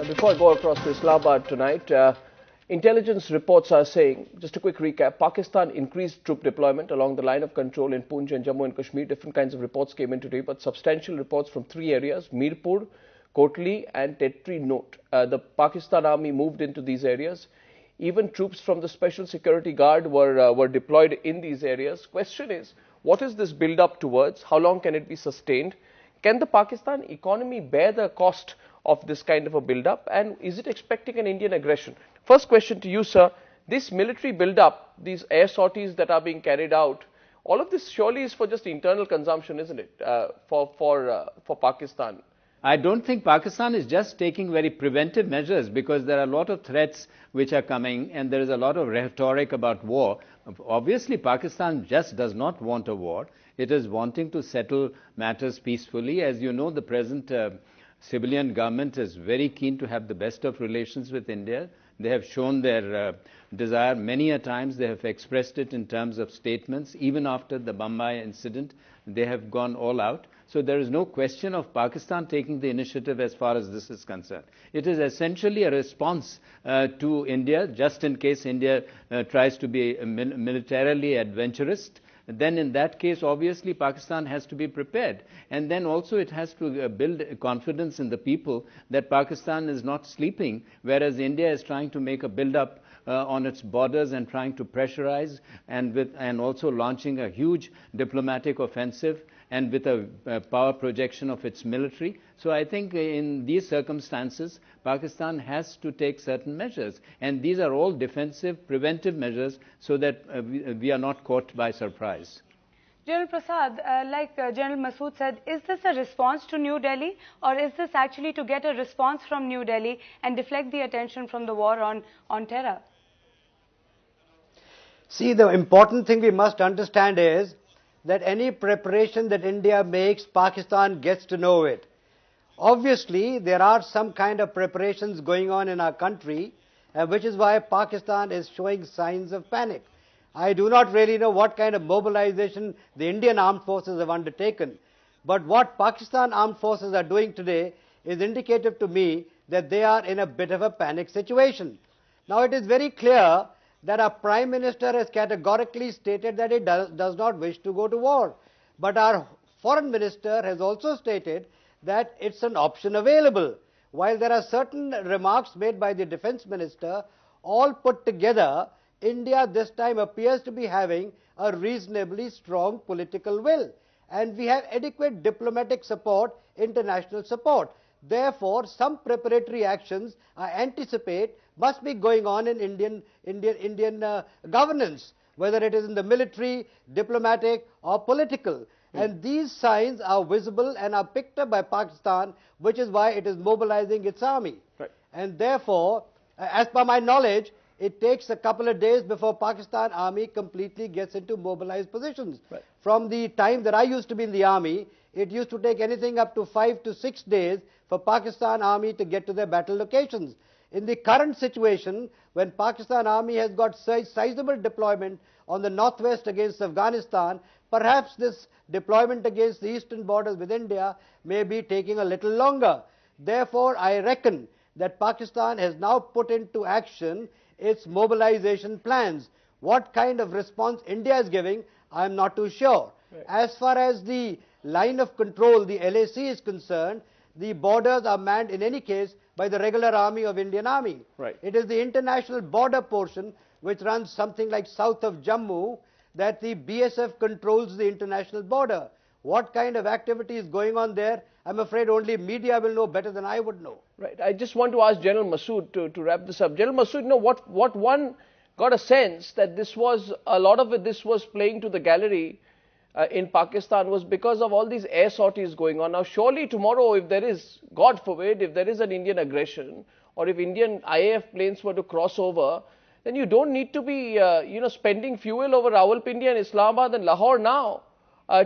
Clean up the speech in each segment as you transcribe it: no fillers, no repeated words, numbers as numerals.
Before I go across to Islamabad tonight, intelligence reports are saying, just a quick recap, Pakistan increased troop deployment along the line of control in Poonch and Jammu and Kashmir. Different kinds of reports came in today, but substantial reports from three areas, Mirpur, Kotli and Tetri Note. The Pakistan army moved into these areas. Even troops from the Special Security Guard were deployed in these areas. Question is, what is this build-up towards? How long can it be sustained? Can the Pakistan economy bear the cost of this kind of a build-up, and is it expecting an Indian aggression? First question to you, sir. This military build-up, these air sorties that are being carried out, all of this surely is for just internal consumption, isn't it, for Pakistan? I don't think Pakistan is just taking very preventive measures, because there are a lot of threats which are coming and there is a lot of rhetoric about war. Obviously, Pakistan just does not want a war. It is wanting to settle matters peacefully. As you know, the present civilian government is very keen to have the best of relations with India. They have shown their desire many a times. They have expressed it in terms of statements. Even after the Bombay incident, they have gone all out. So there is no question of Pakistan taking the initiative as far as this is concerned. It is essentially a response to India, just in case India tries to be militarily adventurous. Then in that case, obviously, Pakistan has to be prepared. And then also it has to build confidence in the people that Pakistan is not sleeping, whereas India is trying to make a build-up on its borders and trying to pressurize, and also launching a huge diplomatic offensive and with a power projection of its military. So I think in these circumstances, Pakistan has to take certain measures. And these are all defensive, preventive measures, so that we are not caught by surprise. General Prasad, like General Masood said, is this a response to New Delhi, or is this actually to get a response from New Delhi and deflect the attention from the war on terror? See, the important thing we must understand is that any preparation that India makes, Pakistan gets to know it. Obviously, there are some kind of preparations going on in our country, which is why Pakistan is showing signs of panic. I do not really know what kind of mobilization the Indian armed forces have undertaken, but what Pakistan armed forces are doing today is indicative to me that they are in a bit of a panic situation. Now, it is very clear that our Prime Minister has categorically stated that he does not wish to go to war. But our Foreign Minister has also stated that it's an option available. While there are certain remarks made by the Defense Minister, all put together, India this time appears to be having a reasonably strong political will. And we have adequate diplomatic support, international support. Therefore, some preparatory actions I anticipate must be going on in Indian governance, whether it is in the military, diplomatic or political. And these signs are visible and are picked up by Pakistan, which is why it is mobilizing its army. Right. And therefore, as per my knowledge, it takes a couple of days before Pakistan army completely gets into mobilized positions. Right. From the time that I used to be in the army, it used to take anything up to 5 to 6 days for Pakistan army to get to their battle locations. In the current situation, when Pakistan army has got sizable deployment on the northwest against Afghanistan, perhaps this deployment against the eastern borders with India may be taking a little longer. Therefore, I reckon that Pakistan has now put into action its mobilization plans. What kind of response India is giving, I am not too sure. Right. As far as the line of control, the LAC is concerned, the borders are manned in any case by the regular army of Indian Army. Right. It is the international border portion, which runs something like south of Jammu, that the BSF controls the international border. What kind of activity is going on there, I'm afraid only media will know better than I would know. Right. I just want to ask General Masood to wrap this up. General Masood, you know, what one got a sense that this was, a lot of it, this was playing to the gallery in Pakistan was because of all these air sorties going on. Now, surely tomorrow, if there is, God forbid, if there is an Indian aggression, or if Indian IAF planes were to cross over, then you don't need to be, spending fuel over Rawalpindi and Islamabad and Lahore now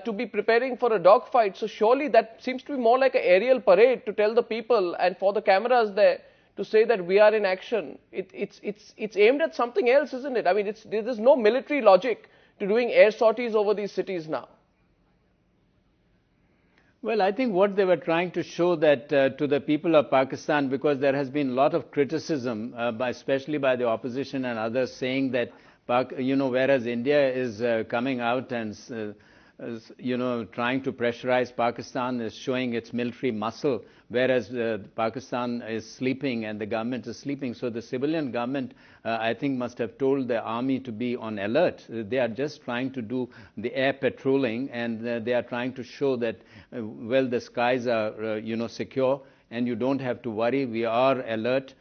to be preparing for a dogfight. So surely that seems to be more like an aerial parade to tell the people and for the cameras there to say that we are in action. It's aimed at something else, isn't it? I mean, there's no military logic to doing air sorties over these cities now. Well, I think what they were trying to show that to the people of Pakistan, because there has been a lot of criticism, especially by the opposition and others, saying that, whereas India is coming out and trying to pressurize Pakistan, is showing its military muscle, whereas Pakistan is sleeping and the government is sleeping. So the civilian government, I think, must have told the army to be on alert. They are just trying to do the air patrolling, and they are trying to show that, the skies are, secure, and you don't have to worry, we are alert.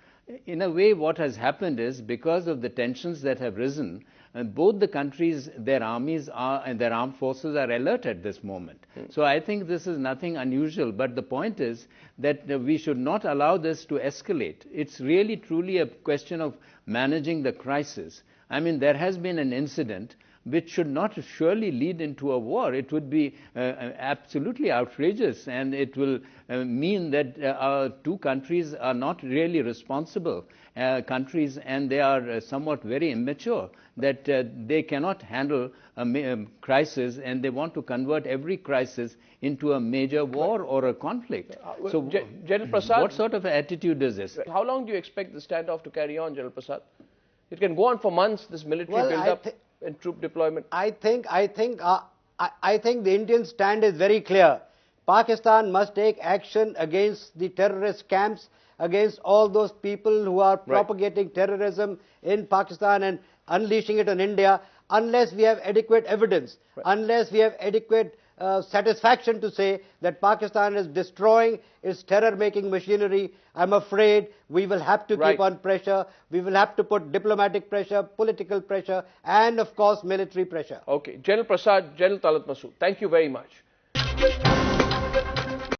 In a way, what has happened is, because of the tensions that have risen, both the countries, their armies are and their armed forces are alert at this moment. So I think this is nothing unusual. But the point is that we should not allow this to escalate. It's really truly a question of managing the crisis. I mean, there has been an incident which should not surely lead into a war. It would be absolutely outrageous, and it will mean that our two countries are not really responsible countries, and they are somewhat very immature, that they cannot handle a crisis, and they want to convert every crisis into a major war or a conflict. So, General Prasad, what sort of attitude is this? How long do you expect the standoff to carry on, General Prasad? It can go on for months, this military build-up and troop deployment. I think the Indian stand is very clear. Pakistan must take action against the terrorist camps, against all those people who are propagating terrorism in Pakistan and unleashing it on India, unless we have adequate evidence, unless we have adequate satisfaction to say that Pakistan is destroying its terror-making machinery. I'm afraid we will have to keep on pressure. We will have to put diplomatic pressure, political pressure, and of course military pressure. Okay, General Prasad, General Talat Masood, thank you very much.